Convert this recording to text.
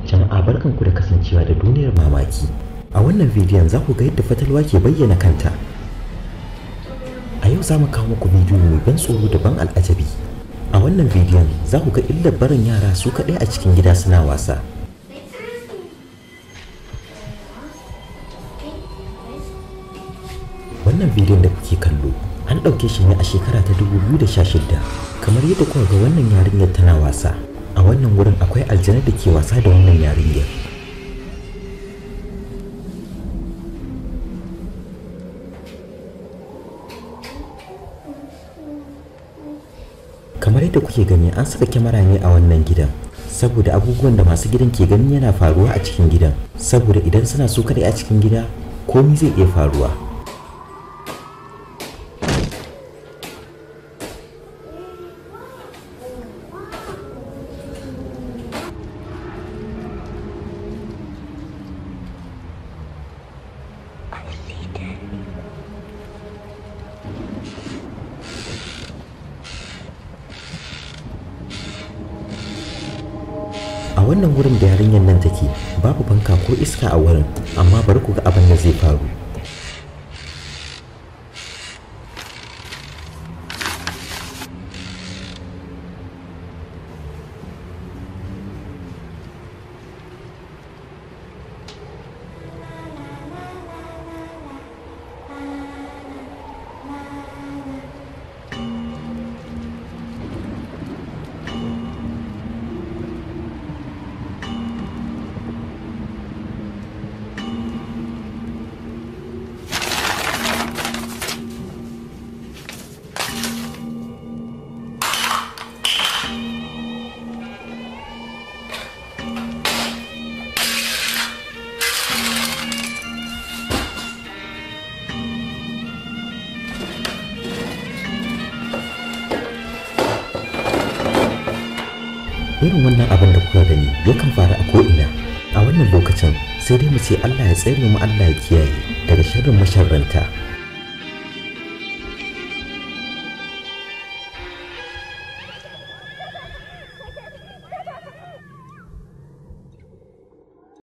Jama'a barkanku da kasancewa da duniyar mamaki. A wannan bidiyon za ku ga yadda fatalwa ke bayyana kanta. A yau za mu kawo muku bidiyo mai ban tsoro da ban al'ajabi. A wannan bidiyon za ku ga illar barin yara su kaɗai a cikin gida suna wasa. Wannan bidiyon da kuke kallo an ɗauke shi ne a shekara ta 2016. Kamar yadda kuka ga wannan yarinyar tana wasa. A wannan wurin akwai aljanar da ke wasa da wannan yarinyar. Kamar yadda kuke gani an saka kyamara ne a wannan gidan saboda abubuwan da masu gidan ke gani yana faruwa a cikin gidan, saboda idan suna so kadai a cikin gida komai zai iya faruwa. A wannan wurin da yarinyar nan take babu fanka ko iska a wurin, amma bari ku ga abin da zai faru. Irin wannan abin da kuka gani yakan faru a ko'ina. A wannan lokacin sai dai mu ce Allah ya tsare mu, Allah ya kiyaye daga sharrin masharranta.